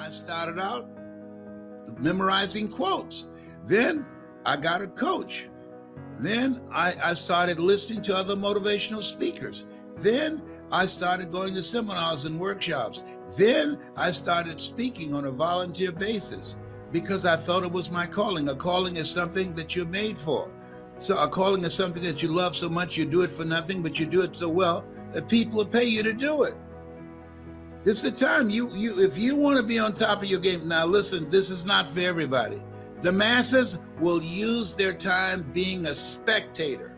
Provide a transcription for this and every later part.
I started out memorizing quotes. Then I got a coach. Then I started listening to other motivational speakers. Then I started going to seminars and workshops. Then I started speaking on a volunteer basis because I felt it was my calling. A calling is something that you're made for. So a calling is something that you love so much you do it for nothing, but you do it so well that people will pay you to do it. It's the time if you want to be on top of your game. Now listen, this is not for everybody. The masses will use their time being a spectator.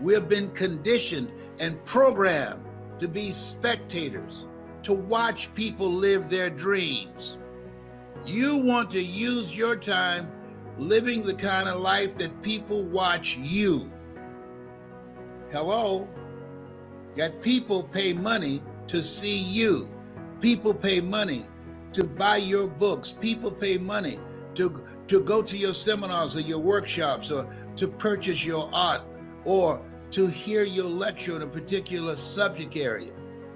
We have been conditioned and programmed to be spectators, to watch people live their dreams. You want to use your time living the kind of life that people watch you. Hello? That people pay money to see you. People pay money to buy your books. People pay money to go to your seminars or your workshops, or to purchase your art, or to hear your lecture on a particular subject area.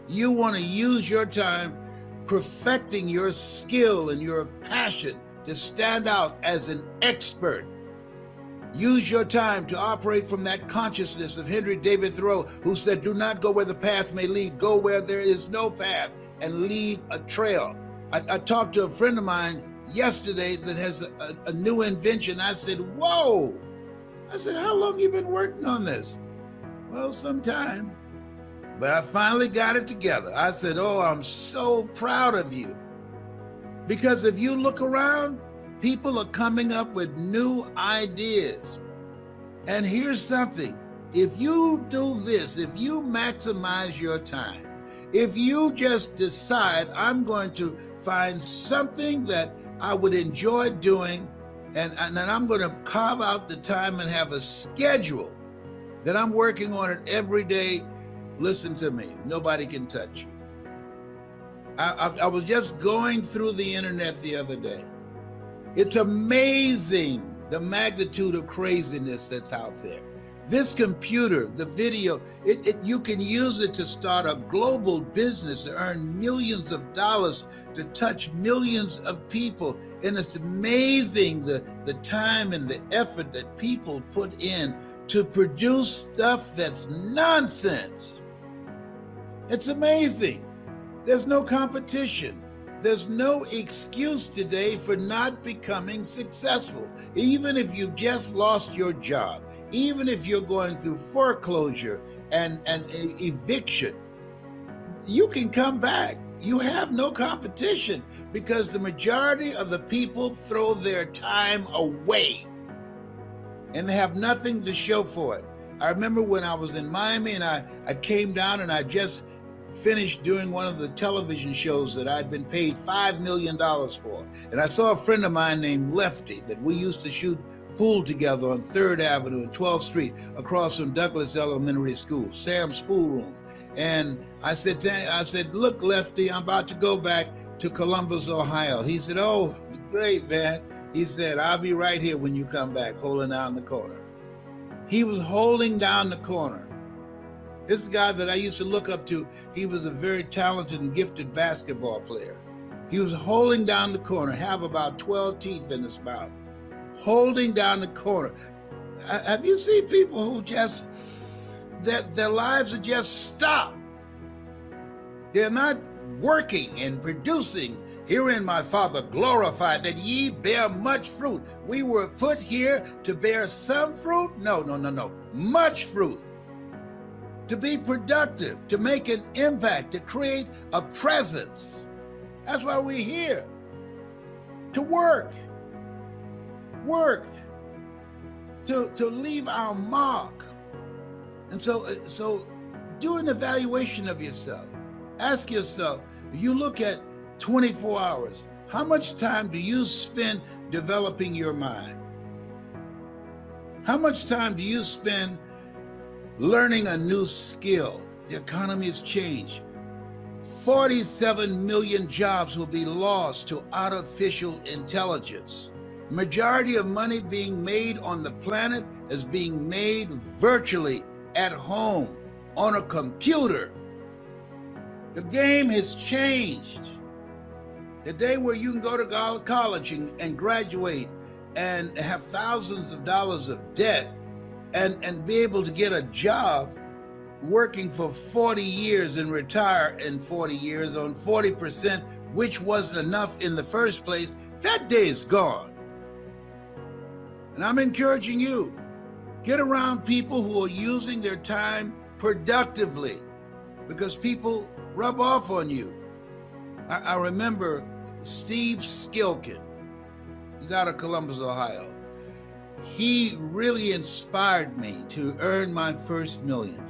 You want to use your time perfecting your skill and your passion to stand out as an expert. Use your time to operate from that consciousness of Henry David Thoreau, who said, "Do not go where the path may lead, go where there is no path and leave a trail." I talked to a friend of mine yesterday that has a new invention. I said, "Whoa!" I said, "How long you been working on this?" "Well, some time, but I finally got it together." I said, "Oh, I'm so proud of you." Because if you look around, people are coming up with new ideas. And here's something. If you do this, if you maximize your time, if you just decide, I'm going to find something that I would enjoy doing, and then I'm going to carve out the time and have a schedule that I'm working on it every day. Listen to me, nobody can touch you. I was just going through the internet the other day. It's amazing the magnitude of craziness that's out there. This computer, the video, you can use it to start a global business, to earn millions of dollars, to touch millions of people. And it's amazing the time and the effort that people put in to produce stuff that's nonsense. It's amazing. There's no competition. There's no excuse today for not becoming successful. Even if you've just lost your job, even if you're going through foreclosure and eviction, you can come back. You have no competition because the majority of the people throw their time away and they have nothing to show for it. I remember when I was in Miami and I came down and I just finished doing one of the television shows that I'd been paid $5 million for. And I saw a friend of mine named Lefty that we used to shoot pool together on 3rd Avenue and 12th Street across from Douglas Elementary School, Sam's pool room. And I said, "Look, Lefty, I'm about to go back to Columbus, Ohio." He said, "Oh, great, man." He said, "I'll be right here when you come back," holding down the corner. He was holding down the corner. This guy that I used to look up to, he was a very talented and gifted basketball player. He was holding down the corner, have about 12 teeth in his mouth, holding down the corner. Have you seen people who just, their lives are just stopped? They're not working and producing. "Herein my Father glorified, that ye bear much fruit." We were put here to bear some fruit? No. Much fruit. To be productive, to make an impact, to create a presence. That's why we're here. To work. To leave our mark. And so do an evaluation of yourself. Ask yourself, if you look at 24 hours, how much time do you spend developing your mind? How much time do you spend learning a new skill? The economy has changed. 47 million jobs will be lost to artificial intelligence. Majority of money being made on the planet is being made virtually at home on a computer. The game has changed. The day where you can go to college and graduate and have thousands of dollars of debt and be able to get a job working for 40 years and retire in 40 years on 40%, which wasn't enough in the first place, that day is gone. And I'm encouraging you, get around people who are using their time productively, because people rub off on you. I remember Steve Skilkin. He's out of Columbus, Ohio. He really inspired me to earn my first million.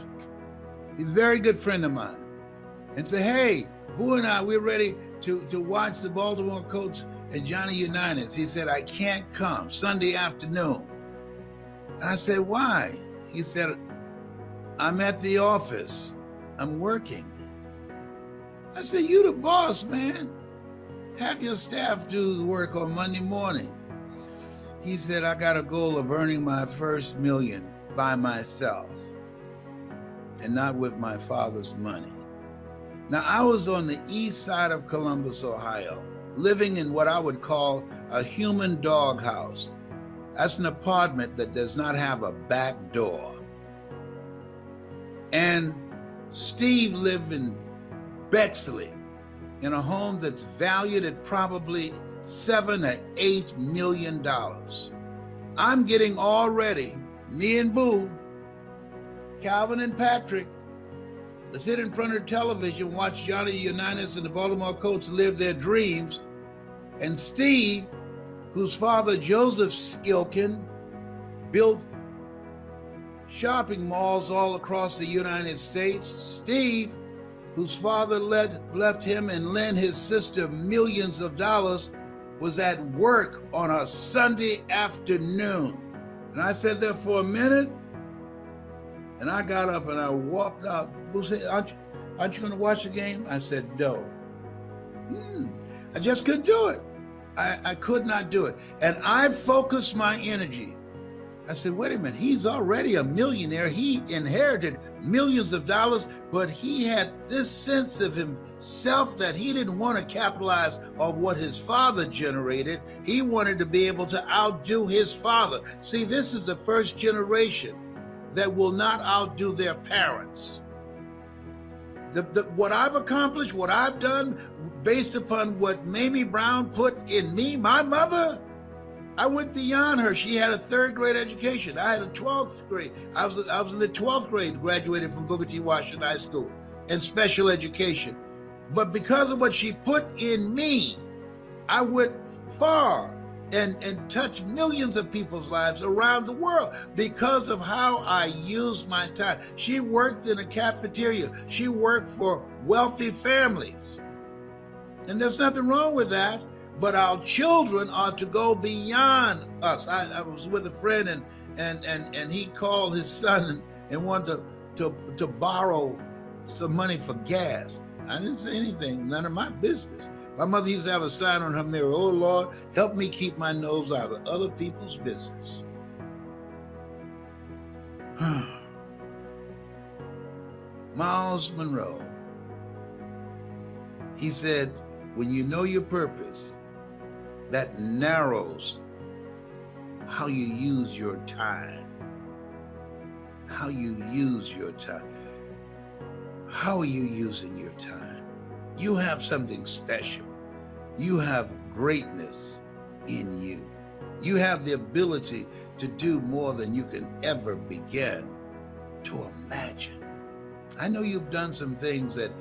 He's a very good friend of mine. And said, hey, Boo and I, we're ready to watch the Baltimore Colts and Johnny Unitas. He said, I can't come Sunday afternoon. And I said, why? He said, I'm at the office. I'm working. I said, you the boss, man. Have your staff do the work on Monday morning. He said, I got a goal of earning my first million by myself and not with my father's money. Now, I was on the east side of Columbus, Ohio, living in what I would call a human doghouse. That's an apartment that does not have a back door. And Steve lived in Bexley in a home that's valued at probably $7 or $8 million. I'm getting all ready, me and Boo, Calvin and Patrick, to sit in front of television, watch Johnny Unitas and the Baltimore Colts live their dreams. And Steve, whose father, Joseph Skilkin, built shopping malls all across the United States. Steve, whose father left him and lent his sister millions of dollars, was at work on a Sunday afternoon. And I sat there for a minute, and I got up and I walked out. Who said, aren't you going to watch the game? I said, no. I just couldn't do it. I could not do it. And I focused my energy. I said, wait a minute, he's already a millionaire. He inherited millions of dollars, but he had this sense of himself that he didn't want to capitalize on what his father generated. He wanted to be able to outdo his father. See, this is the first generation that will not outdo their parents. What I've accomplished, what I've done, based upon what Mamie Brown put in me, my mother, I went beyond her. She had a 3rd grade education. I had a 12th grade. I was in the 12th grade, graduated from Booker T. Washington High School in special education. But because of what she put in me, I went far and touched millions of people's lives around the world because of how I used my time. She worked in a cafeteria. She worked for wealthy families. And there's nothing wrong with that. But our children are to go beyond us. I was with a friend and he called his son and wanted to borrow some money for gas. I didn't say anything, none of my business. My mother used to have a sign on her mirror, oh Lord, help me keep my nose out of other people's business. Miles Monroe, he said, when you know your purpose, that narrows how you use your time. How you use your time. How are you using your time? You have something special. You have greatness in you. You have the ability to do more than you can ever begin to imagine. I know you've done some things that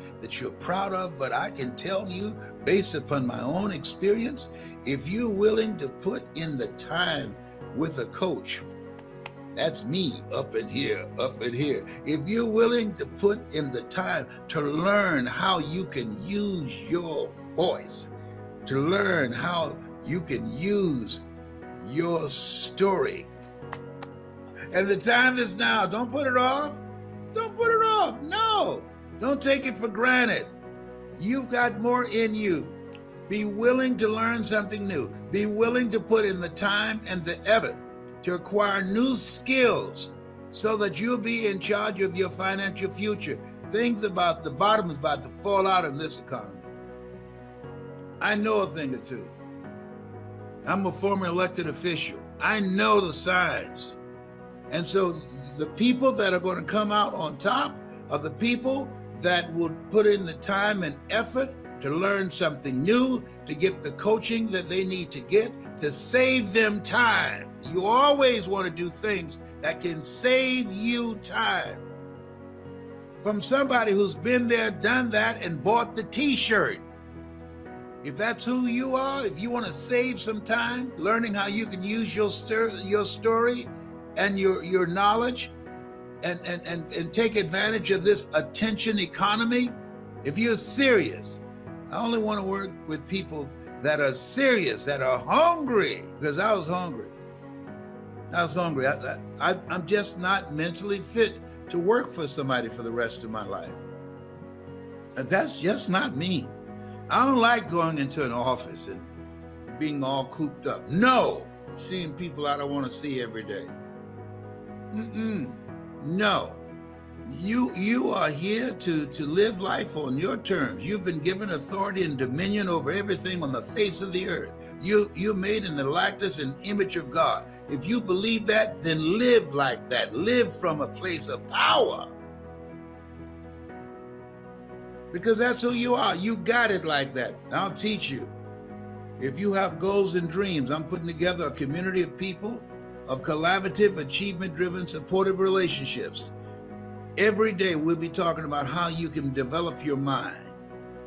you're proud of, but I can tell you, based upon my own experience, if you're willing to put in the time with a coach, that's me up in here. If you're willing to put in the time to learn how you can use your voice, to learn how you can use your story. And the time is now. Don't put it off. Don't put it off. No, don't take it for granted. You've got more in you. Be willing to learn something new. Be willing to put in the time and the effort to acquire new skills so that you'll be in charge of your financial future. Things about the bottom is about to fall out in this economy. I know a thing or two. I'm a former elected official. I know the signs. And so the people that are going to come out on top are the people that will put in the time and effort to learn something new, to get the coaching that they need to get, to save them time. You always want to do things that can save you time. From somebody who's been there, done that, and bought the t-shirt. If that's who you are, if you want to save some time learning how you can use your story and your knowledge and take advantage of this attention economy, if you're serious, I only want to work with people that are serious, that are hungry, because I was hungry. I'm just not mentally fit to work for somebody for the rest of my life. And that's just not me. I don't like going into an office and being all cooped up. No, seeing people I don't want to see every day. No. You are here to live life on your terms. You've been given authority and dominion over everything on the face of the earth. You're made in the likeness and image of God. If you believe that, then live like that. Live from a place of power. Because that's who you are. You got it like that. I'll teach you. If you have goals and dreams, I'm putting together a community of people of collaborative, achievement-driven, supportive relationships. Every day we'll be talking about how you can develop your mind.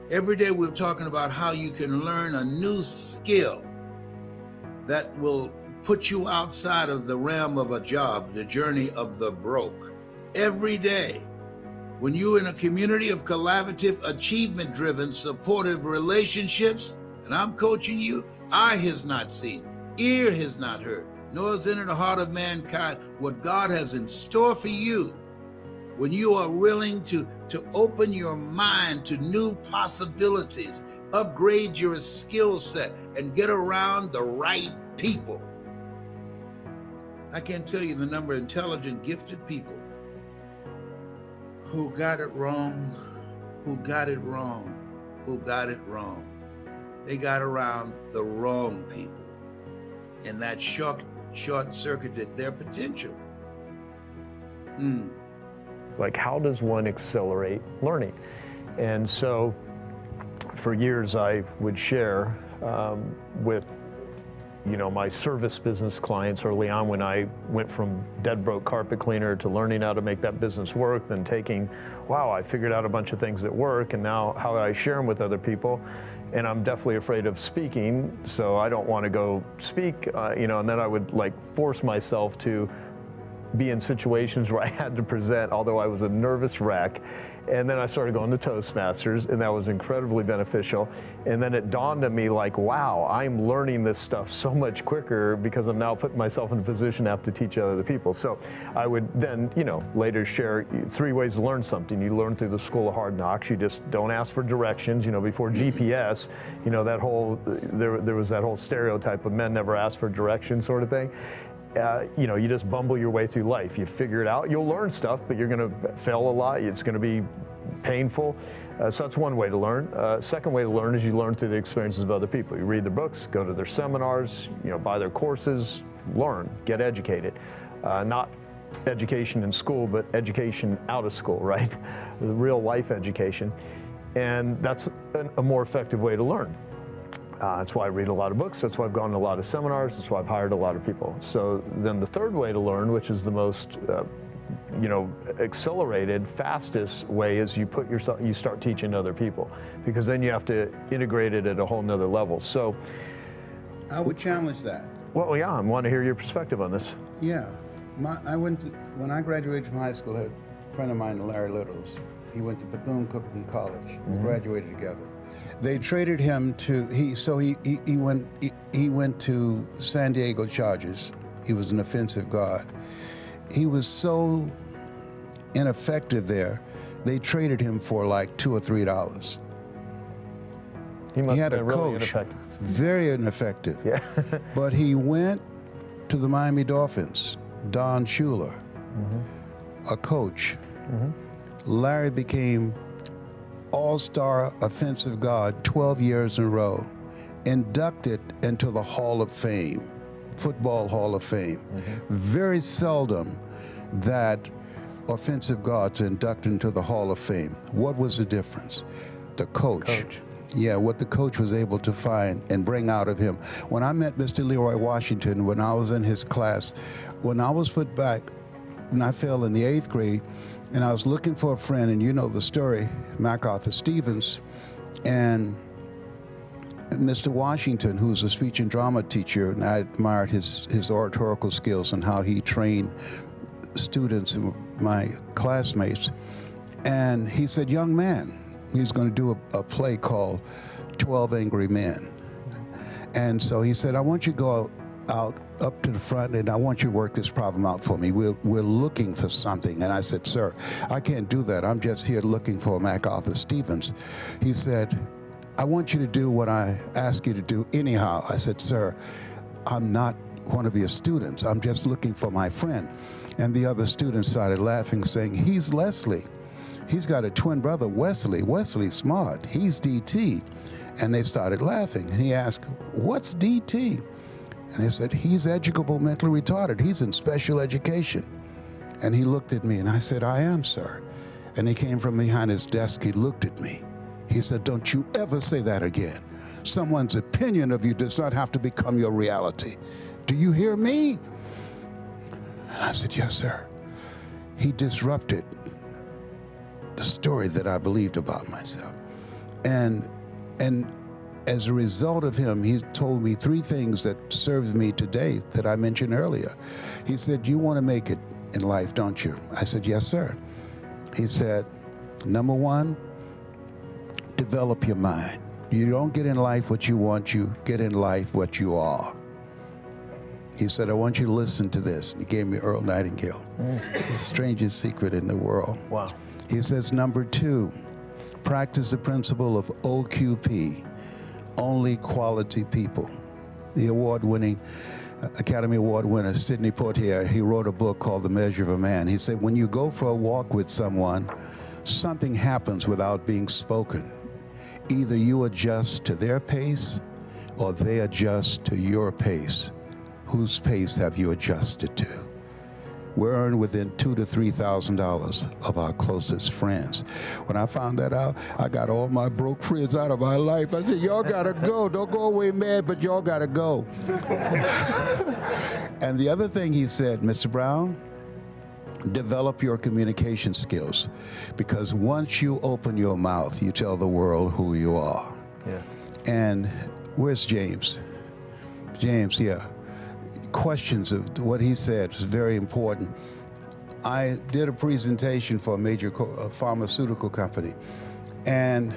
Every day we're talking about how you can learn a new skill that will put you outside of the realm of a job, the journey of the broke. Every day. When you're in a community of collaborative, achievement-driven, supportive relationships, and I'm coaching you, eye has not seen, ear has not heard, nor is entered the heart of mankind what God has in store for you. When you are willing to open your mind to new possibilities, upgrade your skill set, and get around the right people. I can't tell you the number of intelligent, gifted people who got it wrong. They got around the wrong people, and that short-circuited their potential. Like, how does one accelerate learning? And so for years I would share with my service business clients early on, when I went from dead broke carpet cleaner to learning how to make that business work, then taking, wow, I figured out a bunch of things that work, and now how do I share them with other people? And I'm definitely afraid of speaking, so I don't want to go speak, and then I would force myself to be in situations where I had to present, although I was a nervous wreck. And then I started going to Toastmasters, and that was incredibly beneficial. And then it dawned on me wow, I'm learning this stuff so much quicker because I'm now putting myself in a position to have to teach other people. So I would then, later share 3 ways to learn something. You learn through the School of Hard Knocks. You just don't ask for directions. Before GPS, that whole, there was that whole stereotype of men never ask for directions sort of thing. You just bumble your way through life. You figure it out. You'll learn stuff, but you're going to fail a lot. It's going to be painful. So that's one way to learn. Second way to learn is you learn through the experiences of other people. You read their books, go to their seminars, buy their courses, learn, get educated. Not education in school, but education out of school, right? The real life education. And that's a more effective way to learn. That's why I read a lot of books. That's why I've gone to a lot of seminars. That's why I've hired a lot of people. So then the third way to learn, which is the most, accelerated, fastest way, is you start teaching other people, because then you have to integrate it at a whole nother level. So I would challenge that. Well, yeah, I want to hear your perspective on this. Yeah, when I graduated from high school, I had a friend of mine, Larry Littles. He went to Bethune-Cookman College. We graduated together. They traded him to he went to San Diego Chargers. He was an offensive guard. He was so ineffective there, they traded him for like $2 or $3. He had a really coach, ineffective. very ineffective. Yeah. But he went to the Miami Dolphins, Don Shula, a coach. Larry became all-star offensive guard 12 years in a row. inducted into the Hall of Fame, Football Hall of Fame. Very seldom that offensive guards are inducted into the Hall of Fame. What was the difference? The coach. Yeah, what the coach was able to find and bring out of him. When I met Mr. Leroy Washington, when I was in his class, when I was put back, when I fell in the 8th grade, and I was looking for a friend, and you know the story, MacArthur Stevens, and Mr. Washington, who was a speech and drama teacher, and I admired his oratorical skills and how he trained students, my classmates. And he said, young man, he was going to do a play called 12 Angry Men. And so he said, I want you to go out up to the front, and I want you to work this problem out for me. We're looking for something. And I said, sir, I can't do that. I'm just here looking for MacArthur Stevens. He said, I want you to do what I ask you to do anyhow. I said, sir, I'm not one of your students. I'm just looking for my friend. And the other students started laughing, saying, he's Leslie. He's got a twin brother, Wesley. Wesley's smart. He's DT. And they started laughing. And he asked, what's DT? And they said, he's educable mentally retarded. He's in special education. And he looked at me, and I said, I am, sir. And he came from behind his desk. He looked at me. He said, don't you ever say that again. Someone's opinion of you does not have to become your reality. Do you hear me? And I said, yes, sir. He disrupted the story that I believed about myself. And as a result of him, he told me 3 things that served me today that I mentioned earlier. He said, you want to make it in life, don't you? I said, yes, sir. He said, number 1, develop your mind. You don't get in life what you want, you get in life what you are. He said, I want you to listen to this. He gave me Earl Nightingale, the strangest secret in the world. Wow. He says, number 2, practice the principle of OQP, only quality people. The award-winning, Academy Award winner, Sidney Poitier, he wrote a book called The Measure of a Man. He said, when you go for a walk with someone, something happens without being spoken. Either you adjust to their pace or they adjust to your pace. Whose pace have you adjusted to? We're earned within $2,000 to $3,000 of our closest friends. When I found that out, I got all my broke friends out of my life. I said, y'all gotta go. Don't go away mad, but y'all gotta go. And the other thing he said, Mr. Brown, develop your communication skills, because once you open your mouth, you tell the world who you are. Yeah. And where's James? James, yeah. Questions of what he said was very important. I did a presentation for a major pharmaceutical company, and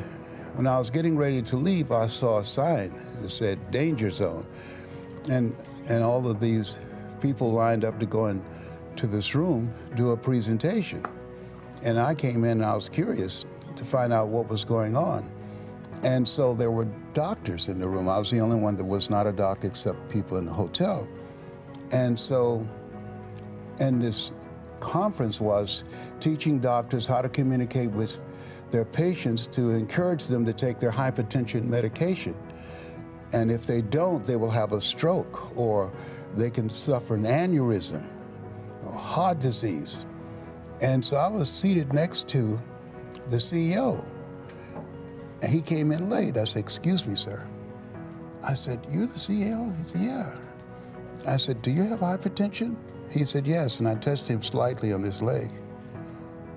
when I was getting ready to leave, I saw a sign that said danger zone, and all of these people lined up to go into this room, do a presentation. And I came in and I was curious to find out what was going on. And so there were doctors in the room. I was the only one that was not a doctor except people in the hotel. And so, and this conference was teaching doctors how to communicate with their patients to encourage them to take their hypertension medication. And if they don't, they will have a stroke, or they can suffer an aneurysm or heart disease. And so I was seated next to the CEO. And he came in late. I said, excuse me, sir. I said, you're the CEO? He said, yeah. I said, do you have hypertension? He said, yes, and I touched him slightly on his leg.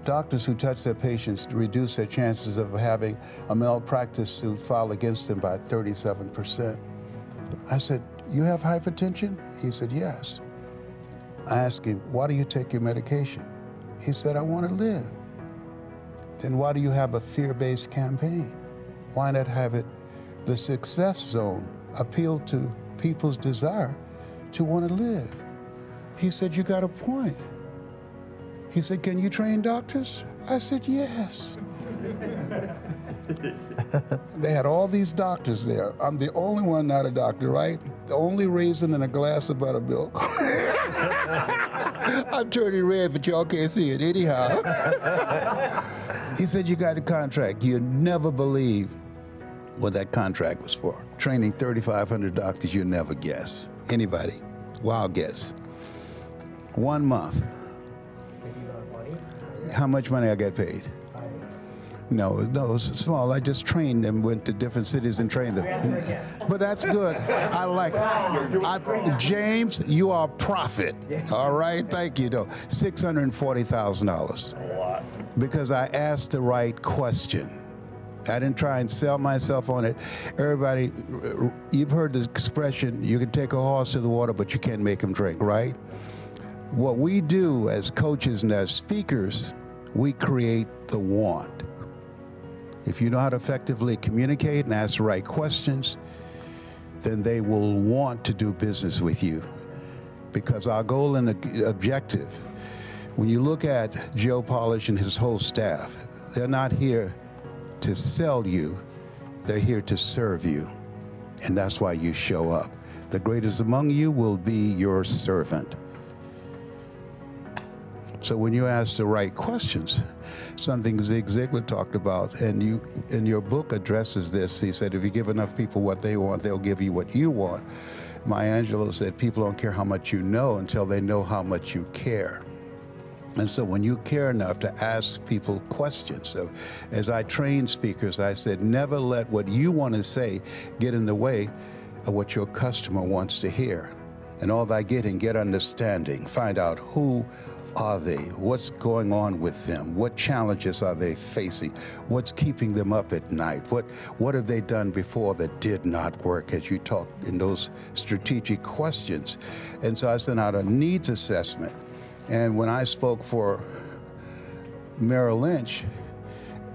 Doctors who touch their patients reduce their chances of having a malpractice suit filed against them by 37%. I said, you have hypertension? He said, yes. I asked him, why do you take your medication? He said, I want to live. Then why do you have a fear-based campaign? Why not have it the success zone, appeal to people's desire to want to live? He said, you got a point. He said, can you train doctors? I said, yes. They had all these doctors there. I'm the only one not a doctor, right? The only raisin in a glass of buttermilk. I'm turning red, but y'all can't see it anyhow. He said, you got a contract. You never believe what that contract was for. Training 3,500 doctors, you'll never guess. Anybody? Wild guess. 1 month. How much money I got paid? No, it was small. I just trained them, went to different cities and trained them. But that's good. I like it. James, you are a prophet. All right, thank you, though. $640,000. Because I asked the right question. I didn't try and sell myself on it. Everybody, you've heard the expression, you can take a horse to the water, but you can't make him drink, right? What we do as coaches and as speakers, we create the want. If you know how to effectively communicate and ask the right questions, then they will want to do business with you. Because our goal and objective, when you look at Joe Polish and his whole staff, they're not here to sell you, they're here to serve you. And that's why you show up. The greatest among you will be your servant. So when you ask the right questions, something Zig Ziglar talked about, and you in your book addresses this. He said, if you give enough people what they want, they'll give you what you want. Maya Angelou said, people don't care how much you know until they know how much you care. And so when you care enough to ask people questions, so as I train speakers, I said, never let what you want to say get in the way of what your customer wants to hear. And all that get understanding, find out who are they? What's going on with them? What challenges are they facing? What's keeping them up at night? What have they done before that did not work, as you talked in those strategic questions? And so I sent out a needs assessment. And when I spoke for Merrill Lynch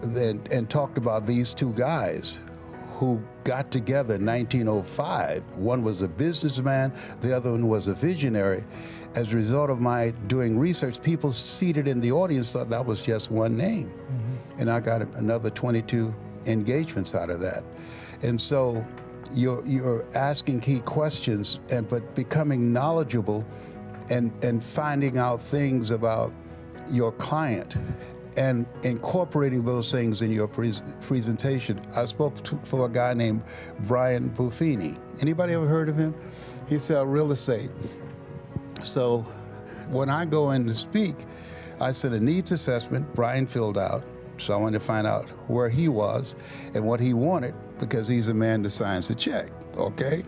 and talked about these two guys who got together in 1905, one was a businessman, the other one was a visionary. As a result of my doing research, people seated in the audience thought that was just one name. Mm-hmm. And I got another 22 engagements out of that. And so you're asking key questions, but becoming knowledgeable and finding out things about your client and incorporating those things in your presentation. I spoke for a guy named Brian Buffini. Anybody ever heard of him? He sells real estate. So when I go in to speak, I said a needs assessment, Brian filled out. So I wanted to find out where he was and what he wanted, because he's a man that signs the check, okay?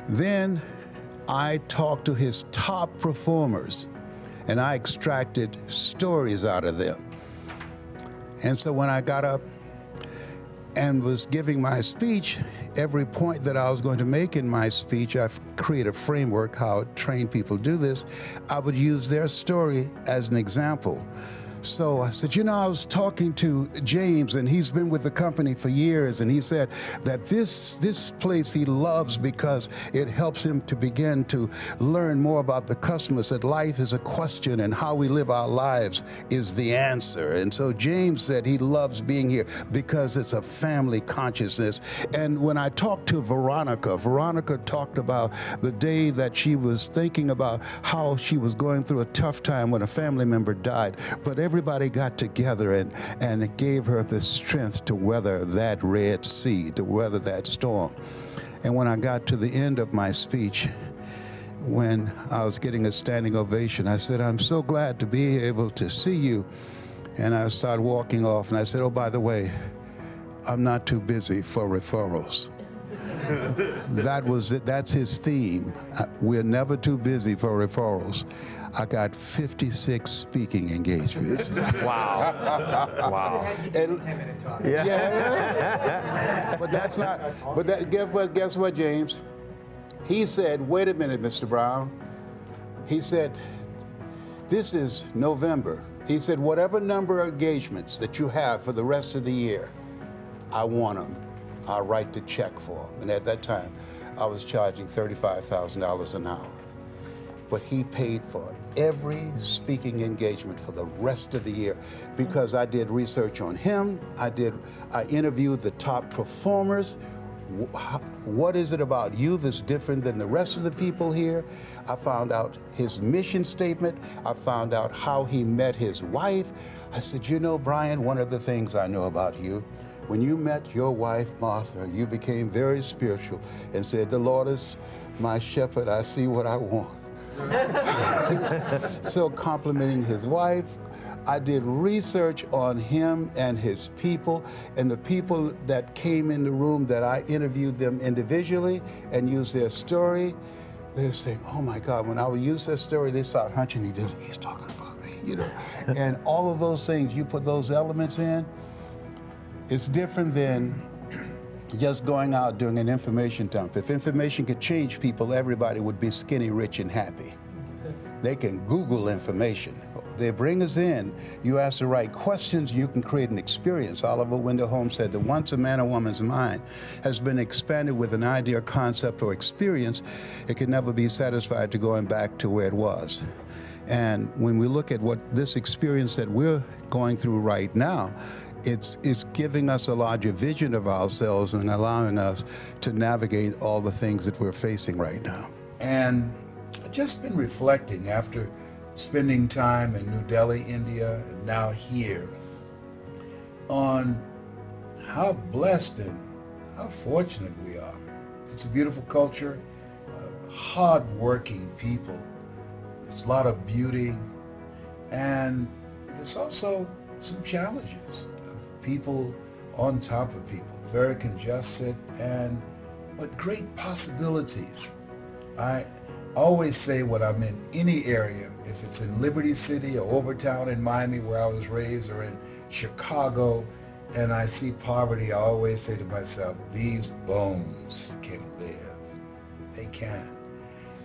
Then I talked to his top performers and I extracted stories out of them. And so when I got up and was giving my speech, every point that I was going to make in my speech, I've created a framework how to train people do this. I would use their story as an example. So I said, I was talking to James, and he's been with the company for years, and he said that this place he loves because it helps him to begin to learn more about the customers, that life is a question and how we live our lives is the answer. And so James said he loves being here because it's a family consciousness. And when I talked to Veronica talked about the day that she was thinking about how she was going through a tough time when a family member died, but everybody got together and it gave her the strength to weather that Red Sea, to weather that storm. And when I got to the end of my speech, when I was getting a standing ovation, I said, I'm so glad to be able to see you. And I started walking off, and I said, oh, by the way, I'm not too busy for referrals. That's his theme. We're never too busy for referrals. I got 56 speaking engagements. Wow. Wow. And, 10-minute talk. Yeah. But that's not, guess what, James? He said, wait a minute, Mr. Brown. He said, this is November. He said, whatever number of engagements that you have for the rest of the year, I want them. I'll write the check for them. And at that time, I was charging $35,000 an hour. But he paid for every speaking engagement for the rest of the year because I did research on him. I interviewed the top performers. What is it about you that's different than the rest of the people here? I found out his mission statement. I found out how he met his wife. I said, Brian, one of the things I know about you, when you met your wife, Martha, you became very spiritual and said, the Lord is my shepherd, I see what I want. So complimenting his wife. I did research on him and his people, and the people that came in the room that I interviewed them individually and used their story. They're saying, oh my God, when I would use that story, they start hunching, he's talking about me, you know. And all of those things, you put those elements in, it's different than just going out doing an information dump. If information could change people, everybody would be skinny, rich, and happy. They can Google information. They bring us in, you ask the right questions, you can create an experience. Oliver Wendell Holmes said that once a man or woman's mind has been expanded with an idea, concept, or experience, it can never be satisfied to going back to where it was. And when we look at what this experience that we're going through right now, it's giving us a larger vision of ourselves and allowing us to navigate all the things that we're facing right now. And I've just been reflecting after spending time in New Delhi, India, and now here, on how blessed and how fortunate we are. It's a beautiful culture, hard-working people. There's a lot of beauty, and there's also some challenges of people on top of people, very congested, but great possibilities. I always say when I'm in any area, if it's in Liberty City or Overtown in Miami where I was raised, or in Chicago, and I see poverty, I always say to myself, these bones can live. They can.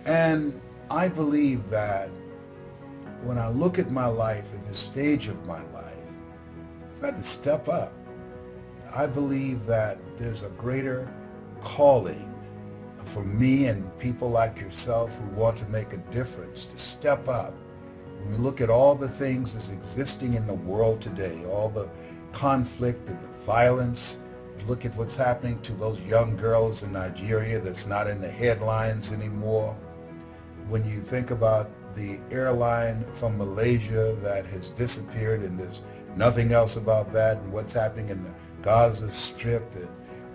And I believe that when I look at my life at this stage of my life, I've got to step up. I believe that there's a greater calling for me and people like yourself who want to make a difference to step up. When we look at all the things that's existing in the world today, all the conflict and the violence, we look at what's happening to those young girls in Nigeria that's not in the headlines anymore. When you think about the airline from Malaysia that has disappeared and there's nothing else about that, and what's happening in the Gaza Strip, and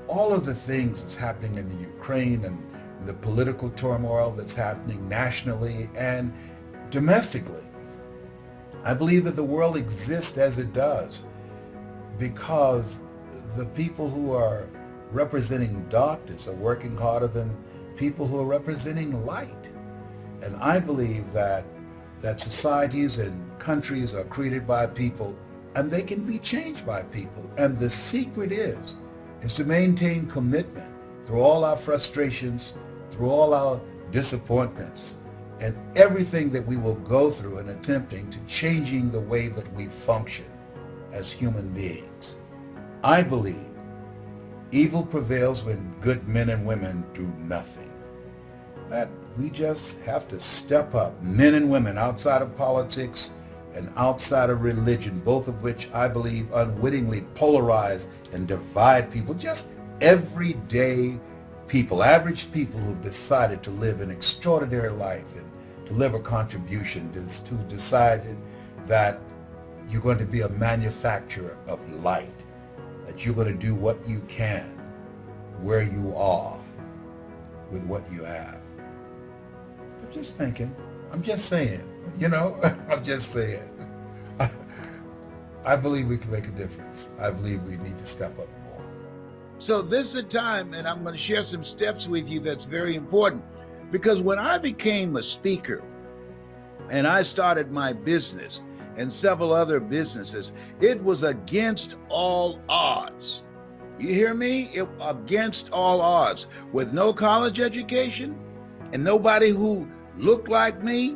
all of the things that's happening in the Ukraine, and the political turmoil that's happening nationally and domestically. I believe that the world exists as it does because the people who are representing darkness are working harder than people who are representing light. And I believe that societies and countries are created by people, and they can be changed by people. And the secret is to maintain commitment through all our frustrations, through all our disappointments, and everything that we will go through in attempting to changing the way that we function as human beings. I believe evil prevails when good men and women do nothing. That we just have to step up, men and women outside of politics and outside of religion, both of which I believe unwittingly polarize and divide people, just everyday people, average people who've decided to live an extraordinary life and deliver contribution, who decided that you're going to be a manufacturer of light, that you're going to do what you can, where you are, with what you have. I'm just thinking, I'm just saying, I'm just saying. I believe we can make a difference. I believe we need to step up more. So this is a time, and I'm going to share some steps with you that's very important. Because when I became a speaker and I started my business and several other businesses, it was against all odds. You hear me? Against all odds. With no college education and nobody who looked like me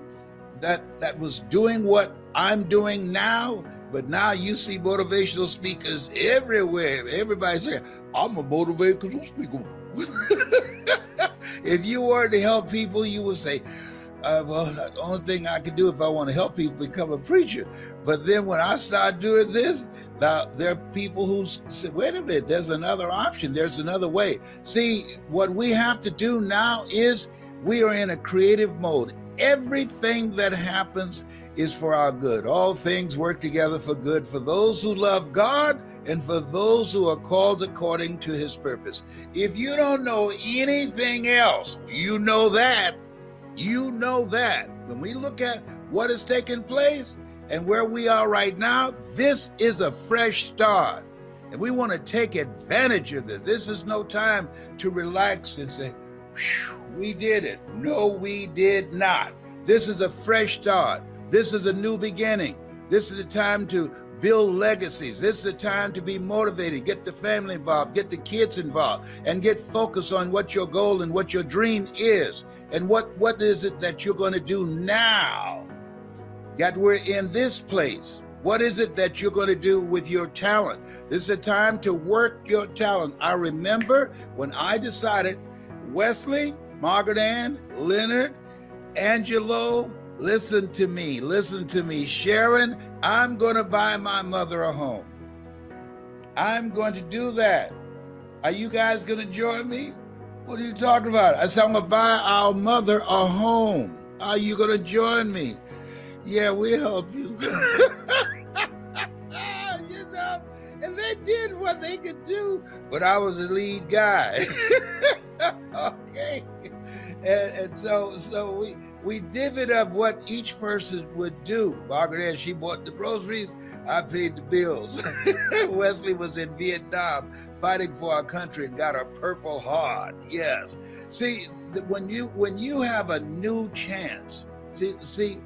that was doing what I'm doing now. But now you see motivational speakers everywhere. Everybody's saying, I'm a motivational speaker. If you were to help people, you would say, well, the only thing I can do if I want to help people, become a preacher. But then when I start doing this, now there are people who say, wait a minute, there's another option. There's another way. See, what we have to do now is we are in a creative mode. Everything that happens is for our good. All things work together for good for those who love God and for those who are called according to his purpose. If you don't know anything else, you know that. You know that. When we look at what has taken place and where we are right now, this is a fresh start. And we want to take advantage of this. This is no time to relax and say, we did it. No, we did not. This is a fresh start. This is a new beginning. This is the time to build legacies. This is the time to be motivated, get the family involved, get the kids involved, and get focused on what your goal and what your dream is, and what is it that you're going to do now that we're in this place. What is it that you're going to do with your talent? This is a time to work your talent. I remember when I decided, Wesley, Margaret Ann, Leonard, Angelo, listen to me. Sharon, I'm going to buy my mother a home. I'm going to do that. Are you guys going to join me? What are you talking about? I said, I'm going to buy our mother a home. Are you going to join me? Yeah, we'll help you. You know, and they did what they could do, but I was the lead guy. Okay. And so we divvied up what each person would do. Margaret Ann, she bought the groceries. I paid the bills. Wesley was in Vietnam fighting for our country and got a Purple Heart. Yes. See, when you have a new chance, see,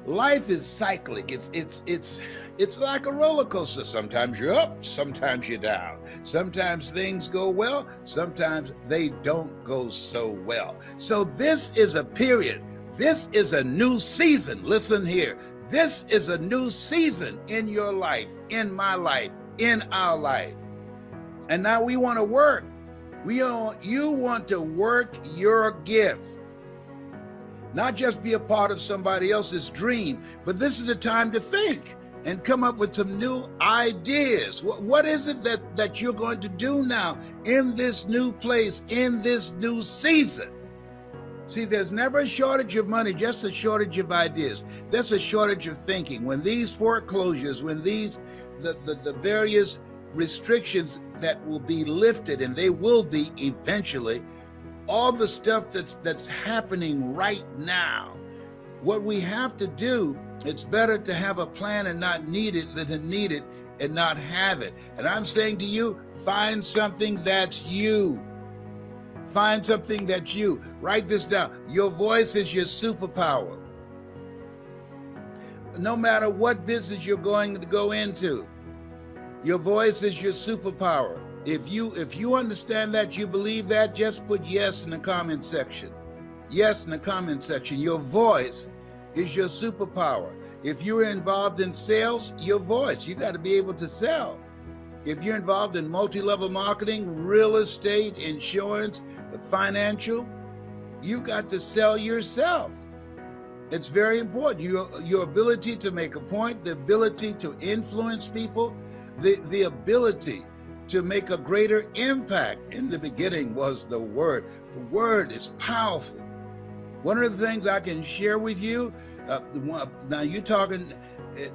life is cyclic. It's like a roller coaster. Sometimes you're up, sometimes you're down. Sometimes things go well, sometimes they don't go so well. So this is a period. This is a new season. Listen here. This is a new season in your life, in my life, in our life. And now we want to work. You want to work your gift. Not just be a part of somebody else's dream, but this is a time to think and come up with some new ideas. What is it that you're going to do now in this new place, in this new season? See, there's never a shortage of money, just a shortage of ideas. There's a shortage of thinking. When these foreclosures, when the various restrictions that will be lifted, and they will be eventually, all the stuff that's happening right now, what we have to do, it's better to have a plan and not need it than to need it and not have it. And I'm saying to you, find something that's you. Find something that's you. Write this down. Your voice is your superpower. No matter what business you're going to go into, your voice is your superpower. If you understand that, you believe that, just put yes in the comment section. Yes in the comment section. Your voice is your superpower. If you're involved in sales, your voice, you got to be able to sell. If you're involved in multi-level marketing, real estate, insurance, the financial, you got to sell yourself. It's very important. Your ability to make a point, the ability to influence people, the ability to make a greater impact. In the beginning was the Word. The Word is powerful. One of the things I can share with you, now you're talking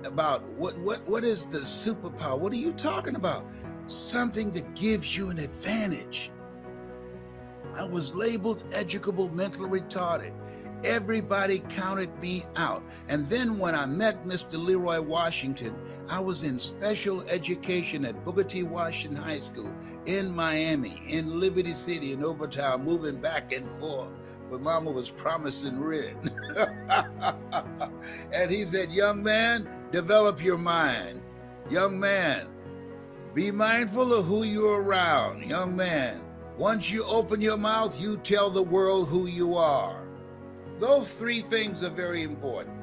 about what is the superpower? What are you talking about? Something that gives you an advantage. I was labeled educable, mentally retarded. Everybody counted me out. And then when I met Mr. Leroy Washington, I was in special education at Booker T. Washington High School in Miami, in Liberty City, in Overtown, moving back and forth. But Mama was promising red. And he said, young man, develop your mind. Young man, be mindful of who you're around. Young man, once you open your mouth, you tell the world who you are. Those three things are very important.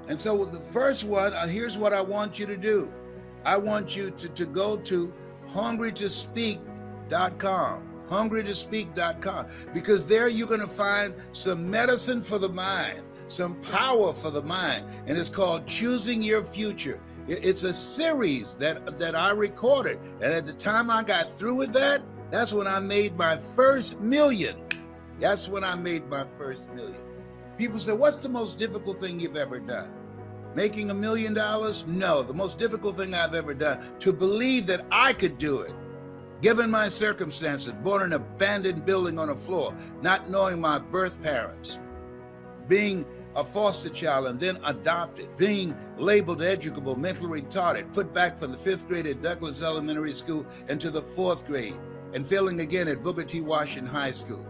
And so with the first one, here's what I want you to do. I want you to go to hungrytospeak.com. hungrytospeak.com, because there you're going to find some medicine for the mind, some power for the mind, and it's called Choosing Your Future. It's a series that I recorded, and at the time I got through with that, that's when I made my first million. That's when I made my first million. People say, what's the most difficult thing you've ever done? Making $1 million? No. The most difficult thing I've ever done, to believe that I could do it, given my circumstances, born in an abandoned building on a floor, not knowing my birth parents, being a foster child and then adopted, being labeled educable, mentally retarded, put back from the 5th grade at Douglas Elementary School into the 4th grade, and failing again at Booker T. Washington High School.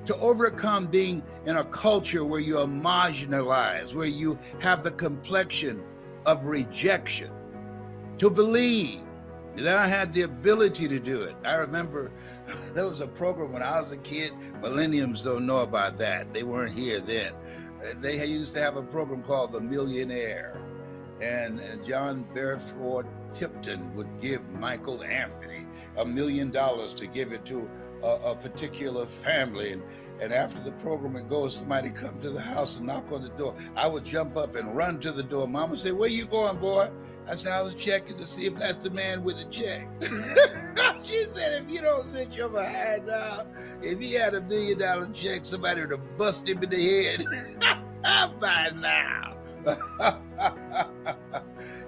To overcome being in a culture where you are marginalized, where you have the complexion of rejection. To believe that I had the ability to do it. I remember there was a program when I was a kid. Millenniums don't know about that. They weren't here then. They used to have a program called The Millionaire. And John Beresford Tipton would give Michael Anthony $1 million to give it to a particular family. And after the program would go, somebody come to the house and knock on the door. I would jump up and run to the door. Mama said, "Where you going, boy?" I said, "I was checking to see if that's the man with the check." She said, "If you don't sit your behind down, if he had $1 million check, somebody would have busted him in the head by now."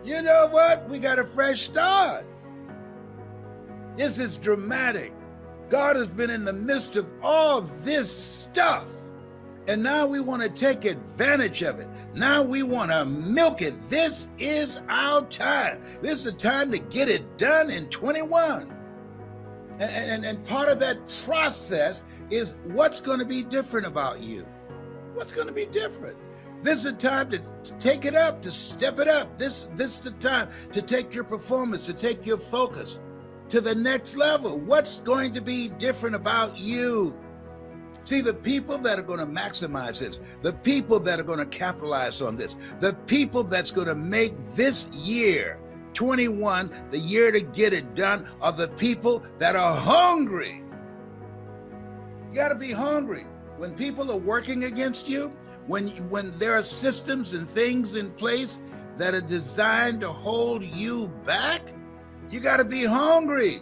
You know what? We got a fresh start. This is dramatic. God has been in the midst of all this stuff. And now we want to take advantage of it. Now we want to milk it. This is our time. This is the time to get it done in 21. And part of that process is what's going to be different about you. What's going to be different? This is the time to take it up, to step it up. This is the time to take your performance, to take your focus to the next level. What's going to be different about you? See, the people that are going to maximize this, the people that are going to capitalize on this, the people that's going to make this year, 21, the year to get it done, are the people that are hungry. You got to be hungry. When people are working against you, when there are systems and things in place that are designed to hold you back, you got to be hungry.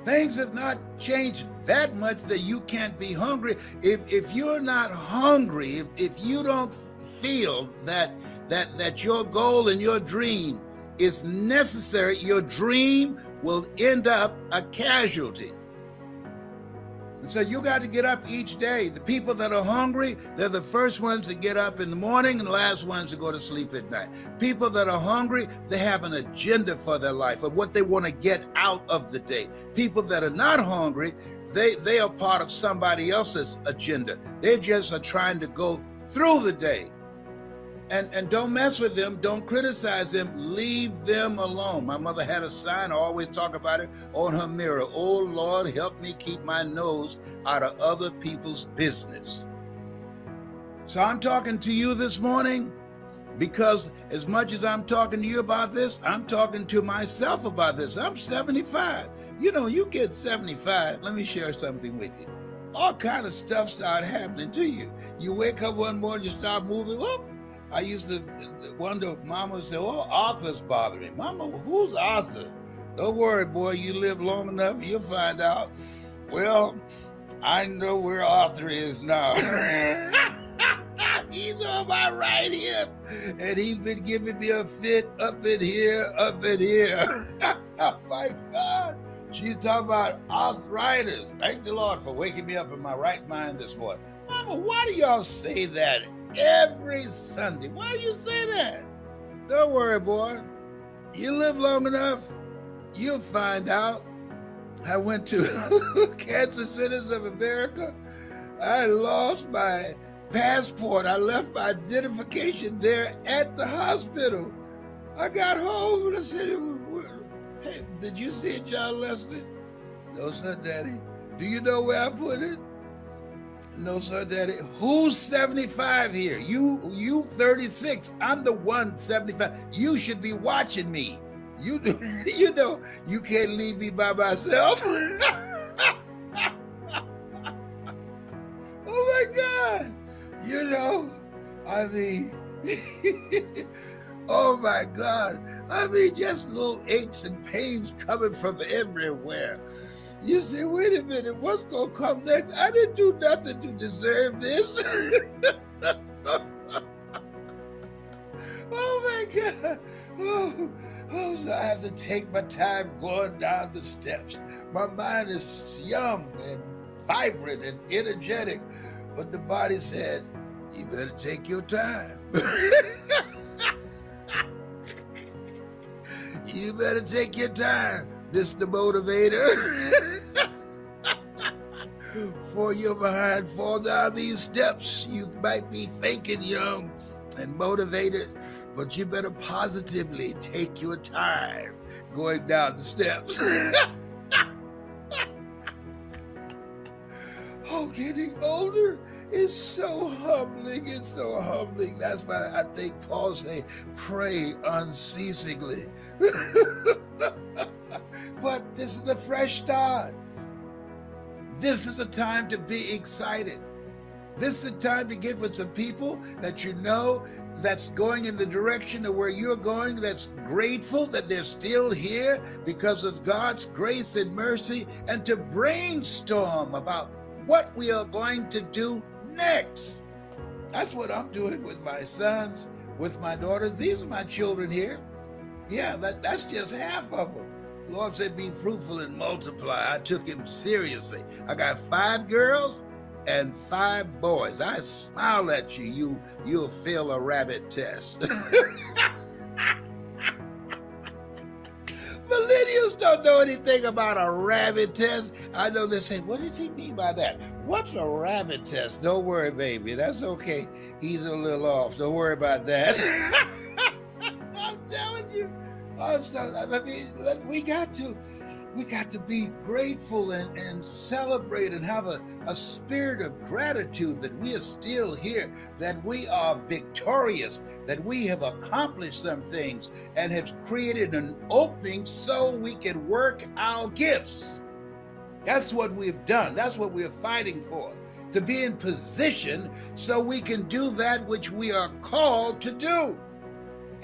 Things have not changed that much that you can't be hungry. If you're not hungry, if you don't feel that your goal and your dream is necessary, your dream will end up a casualty. And so you got to get up each day. The people that are hungry, they're the first ones to get up in the morning and the last ones to go to sleep at night. People that are hungry, they have an agenda for their life, of what they want to get out of the day. People that are not hungry, they are part of somebody else's agenda. They just are trying to go through the day. And don't mess with them. Don't criticize them. Leave them alone. My mother had a sign, I always talk about it, on her mirror. "Oh, Lord, help me keep my nose out of other people's business." So I'm talking to you this morning because as much as I'm talking to you about this, I'm talking to myself about this. I'm 75. You know, you get 75, let me share something with you. All kind of stuff start happening to you. You wake up one morning, you start moving. Oh, I used to wonder, Mama would say, "Oh, Arthur's bothering me." Mama, who's Arthur? Don't worry, boy, you live long enough, you'll find out. Well, I know where Arthur is now. He's on my right hip, and he's been giving me a fit up in here, up in here. Oh my God. She's talking about arthritis. Thank the Lord for waking me up in my right mind this morning. Mama, why do y'all say that every Sunday? Why do you say that? Don't worry, boy. You live long enough, you'll find out. I went to Cancer Centers of America. I lost my passport. I left my identification there at the hospital. I got home and I said, "Hey, did you see it, John Leslie?" "No, sir, Daddy." "Do you know where I put it?" "No, sir, Daddy." "Who's 75 here? You 36. I'm the one 75. You should be watching me. You know, you can't leave me by myself." Oh my God. You know, I mean, oh my God. I mean, just little aches and pains coming from everywhere. You say, "Wait a minute, what's going to come next? I didn't do nothing to deserve this." God. So I have to take my time going down the steps. My mind is young and vibrant and energetic, but the body said, you better take your time. You better take your time, Mr. Motivator. For you're behind, fall down these steps. You might be thinking young and motivated, but you better positively take your time going down the steps. Oh, getting older is so humbling. It's so humbling. That's why I think Paul say, pray unceasingly. But this is a fresh start. This is a time to be excited. This is a time to get with some people that you know that's going in the direction of where you're going, that's grateful that they're still here because of God's grace and mercy, and to brainstorm about what we are going to do next. That's what I'm doing with my sons, with my daughters. These are my children here. Yeah, that's just half of them. The Lord said, be fruitful and multiply. I took him seriously. I got 5 girls and 5 boys. I smile at you, you'll fail a rabbit test. Millennials don't know anything about a rabbit test. I know they say, what does he mean by that? What's a rabbit test? Don't worry, baby. That's okay. He's a little off. Don't worry about that. I'm telling you. We got to be grateful and celebrate and have a spirit of gratitude that we are still here, that we are victorious, that we have accomplished some things and have created an opening so we can work our gifts. That's what we've done. That's what we're fighting for, to be in position so we can do that which we are called to do.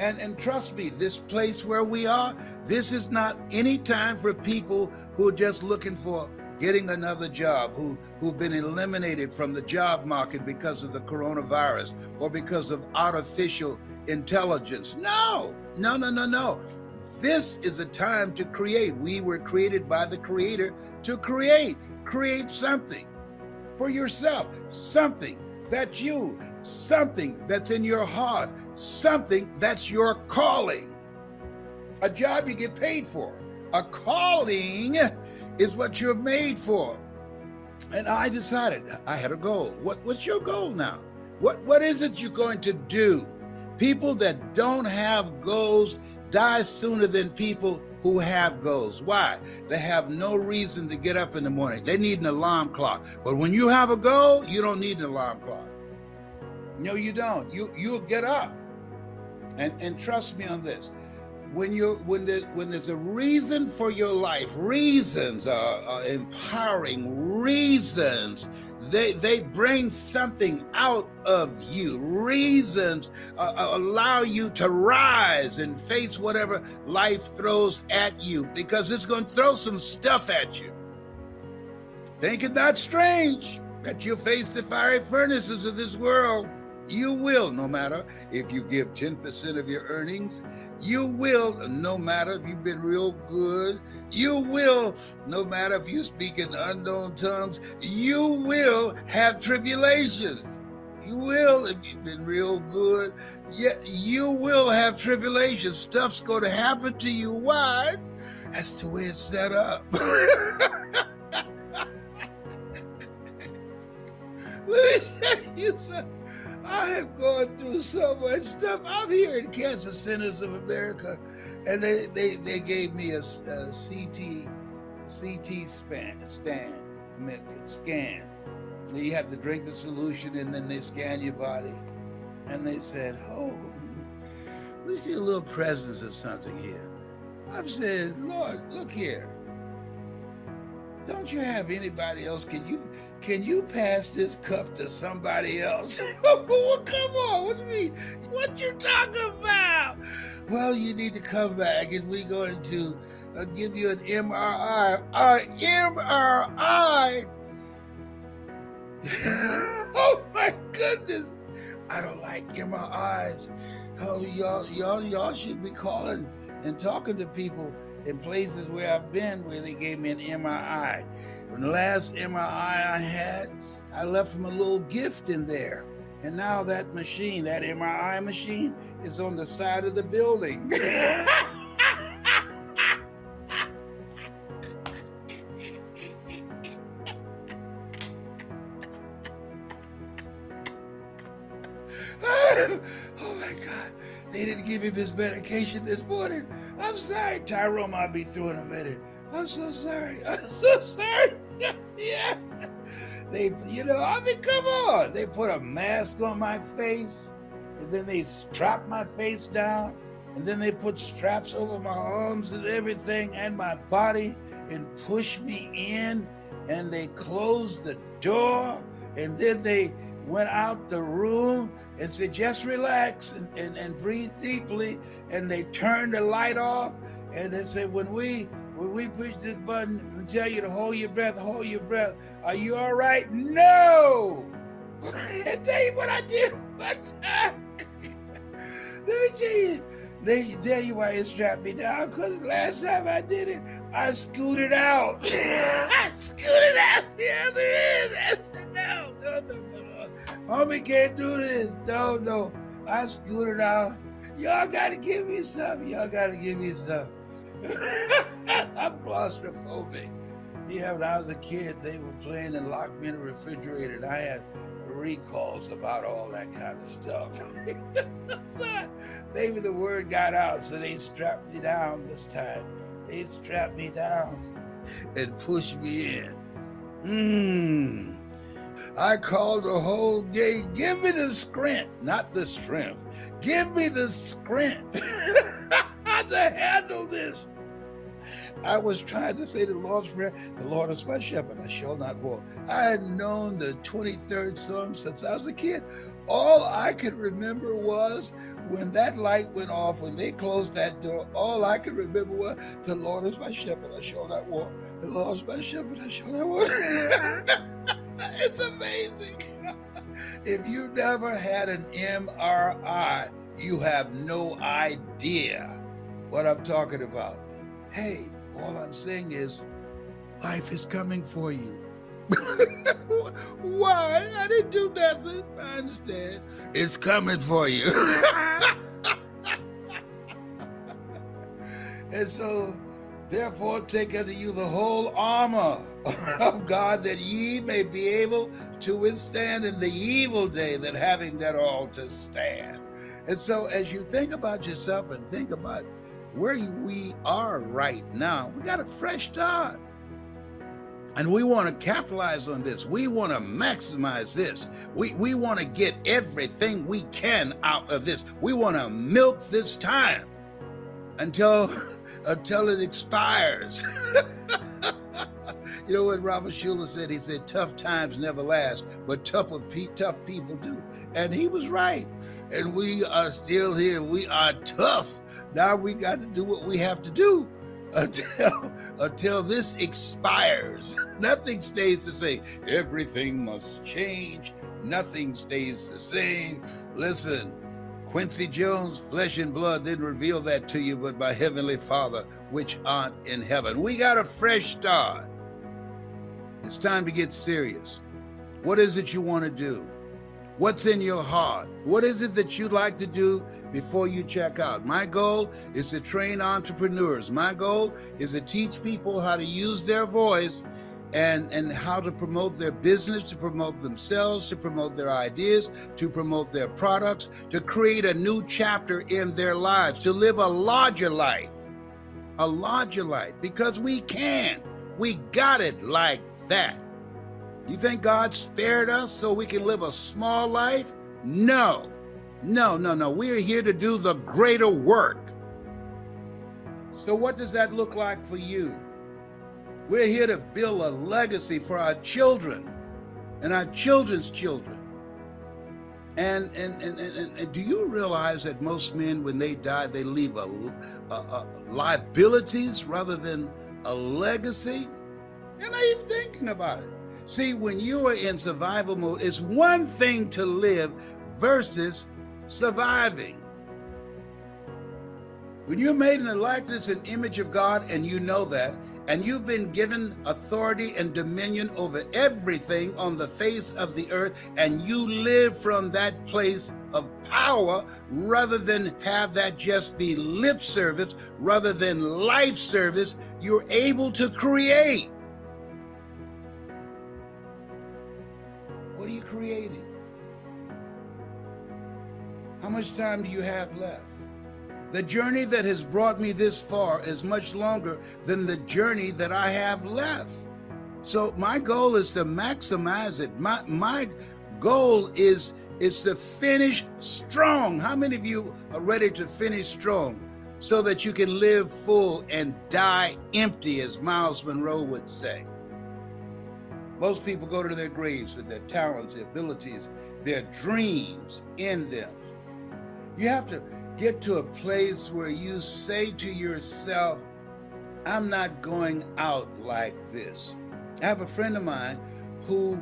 And trust me, this place where we are, this is not any time for people who are just looking for getting another job, who've been eliminated from the job market because of the coronavirus or because of artificial intelligence. No. This is a time to create. We were created by the Creator to create something for yourself, something that's you, something that's in your heart, something that's your calling. A job you get paid for. A calling is what you're made for. And I decided, I had a goal. What's your goal now? What is it you're going to do? People that don't have goals die sooner than people who have goals. Why? They have no reason to get up in the morning. They need an alarm clock. But when you have a goal, you don't need an alarm clock. No, you don't. You'll get up. And trust me on this. When there's a reason for your life, reasons are empowering reasons. They bring something out of you. Reasons allow you to rise and face whatever life throws at you, because it's going to throw some stuff at you. Think it not strange that you'll face the fiery furnaces of this world. You will, no matter if you give 10% of your earnings. You will, no matter if you've been real good. You will, no matter if you speak in unknown tongues. You will have tribulations. You will, if you've been real good. Yet you will have tribulations. Stuff's going to happen to you. Why? That's the way it's set up. Let me tell you something. I have gone through so much stuff. I'm here in Cancer Centers of America, and they gave me a CT scan. You have to drink the solution, and then they scan your body. And they said, oh, we see a little presence of something here. I've said, Lord, look here. Don't you have anybody else? Can you pass this cup to somebody else? Well, come on, what do you mean? What you talking about? Well, you need to come back and we're going to give you an MRI. MRI? Oh my goodness. I don't like MRIs. Oh, y'all should be calling and talking to people in places where I've been where they gave me an MRI. When the last MRI I had, I left them a little gift in there. And now that machine, that MRI machine, is on the side of the building. Oh my God, they didn't give him his medication this morning. I'm sorry, Tyrone, I'll be through in a minute. I'm so sorry. I'm so sorry. Yeah. Come on. They put a mask on my face, and then they strap my face down, and then they put straps over my arms and everything and my body and push me in, and they closed the door, and then they went out the room and said, just relax and breathe deeply. And they turned the light off, and they said, when we push this button and tell you to hold your breath, are you all right? No! I tell you what I did one time. Let me tell you why it strapped me down, because last time I did it, I scooted out. I scooted out the other end. I said, no. Homie can't do this. No. I scooted out. Y'all got to give me some. I'm claustrophobic. Yeah, when I was a kid, they were playing and locked me in a refrigerator, and I had recalls about all that kind of stuff. So maybe the word got out, so they strapped me down this time. They strapped me down and pushed me in. I called the whole game. Give me the script, not the strength. Give me the script to handle this. I was trying to say the Lord's Prayer. The Lord is my shepherd, I shall not want. I had known the 23rd Psalm since I was a kid. All I could remember was when that light went off, when they closed that door, all I could remember was, the Lord is my shepherd, I shall not want. The Lord is my shepherd, I shall not want. It's amazing. If you never had an MRI, you have no idea what I'm talking about. Hey, all I'm saying is, life is coming for you. Why? I didn't do nothing. I understand. It's coming for you. And so, therefore, take unto you the whole armor of God, that ye may be able to withstand in the evil day, that having done all to stand. And so, as you think about yourself and think about where we are right now, we got a fresh start. And we want to capitalize on this. We want to maximize this. We want to get everything we can out of this. We want to milk this time until it expires. You know what Robert Schuller said? He said, tough times never last, but tough people do. And he was right. And we are still here. We are tough. Now we got to do what we have to do until this expires. Nothing stays the same. Everything must change. Nothing stays the same. Listen, Quincy Jones, flesh and blood didn't reveal that to you, but my heavenly Father, which art in heaven. We got a fresh start. It's time to get serious. What is it you want to do? What's in your heart? What is it that you'd like to do before you check out? My goal is to train entrepreneurs. My goal is to teach people how to use their voice and how to promote their business, to promote themselves, to promote their ideas, to promote their products, to create a new chapter in their lives, to live a larger life, because we can. We got it like that. You think God spared us so we can live a small life? No. We're here to do the greater work. So what does that look like for you? We're here to build a legacy for our children and our children's children. And do you realize that most men, when they die, they leave liabilities rather than a legacy? They're not even thinking about it. See, when you are in survival mode, it's one thing to live versus surviving. When you're made in the likeness and image of God, and you know that, and you've been given authority and dominion over everything on the face of the earth, and you live from that place of power rather than have that just be lip service, rather than life service, you're able to create. What are you creating? How much time do you have left? The journey that has brought me this far is much longer than the journey that I have left. So my goal is to maximize it. My goal is to finish strong. How many of you are ready to finish strong so that you can live full and die empty, as Miles Monroe would say? Most people go to their graves with their talents, their abilities, their dreams in them. You have to get to a place where you say to yourself, I'm not going out like this. I have a friend of mine who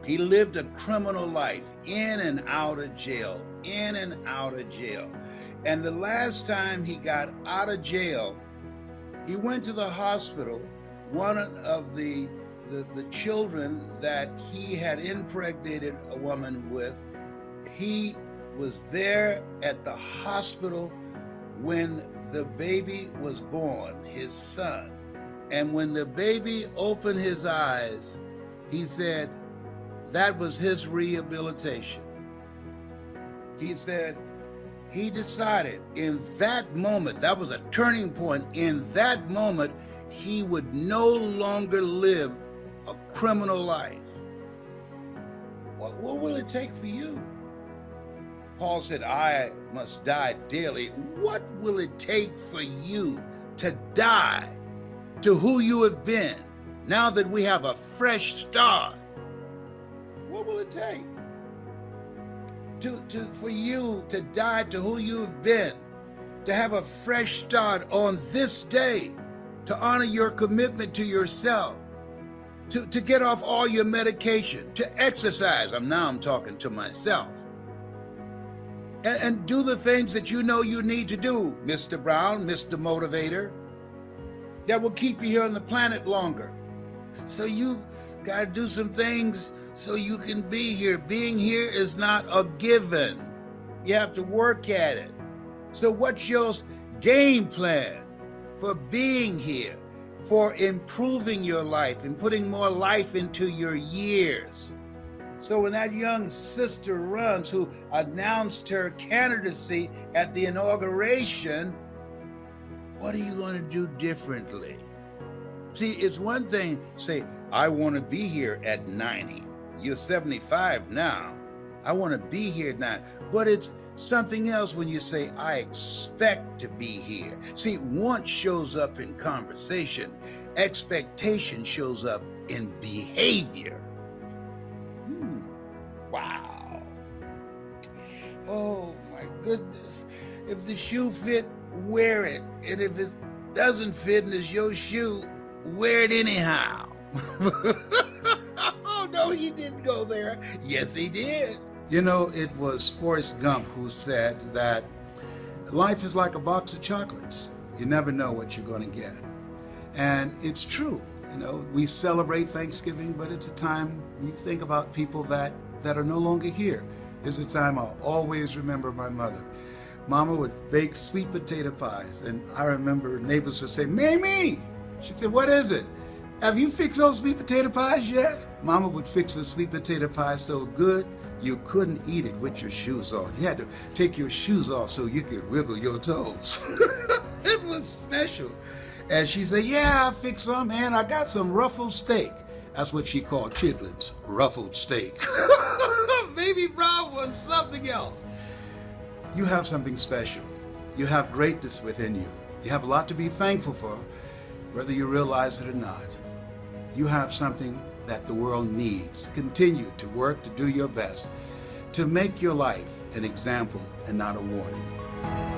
he lived a criminal life, in and out of jail, in and out of jail. And the last time he got out of jail, he went to the hospital. One of the children that he had impregnated a woman with, he was there at the hospital when the baby was born, his son. And when the baby opened his eyes, he said that was his rehabilitation. He said he decided in that moment, that was a turning point, in that moment, he would no longer live a criminal life. What will it take for you? Paul said, I must die daily. What will it take for you to die to who you have been now that we have a fresh start? What will it take for you to die to who you've been, to have a fresh start on this day, to honor your commitment to yourself, to get off all your medication, to exercise? I'm talking to myself. And do the things that you know you need to do, Mr. Brown, Mr. Motivator, that will keep you here on the planet longer. So you got to do some things so you can be here. Being here is not a given. You have to work at it. So what's your game plan for being here, for improving your life and putting more life into your years? So when that young sister runs, who announced her candidacy at the inauguration, what are you going to do differently? See, it's one thing to say, I want to be here at 90. You're 75 now. I want to be here now. But it's something else when you say, I expect to be here. See, want shows up in conversation. Expectation shows up in behavior. Wow. Oh my goodness. If the shoe fit, wear it. And if it doesn't fit and it's your shoe, wear it anyhow. Oh no, he didn't go there. Yes, he did. You know, it was Forrest Gump who said that life is like a box of chocolates. You never know what you're going to get. And it's true. You know, we celebrate Thanksgiving, but it's a time you think about people that are no longer here. It's a time I'll always remember my mother. Mama would bake sweet potato pies, and I remember neighbors would say, Mamie! She'd say, what is it? Have you fixed those sweet potato pies yet? Mama would fix a sweet potato pie so good, you couldn't eat it with your shoes on. You had to take your shoes off so you could wiggle your toes. It was special. And she said, yeah, I fixed some, man. I got some ruffled steak. That's what she called chitlins, ruffled steak. Baby Brown was something else. You have something special. You have greatness within you. You have a lot to be thankful for, whether you realize it or not. You have something that the world needs. Continue to work to do your best, to make your life an example and not a warning.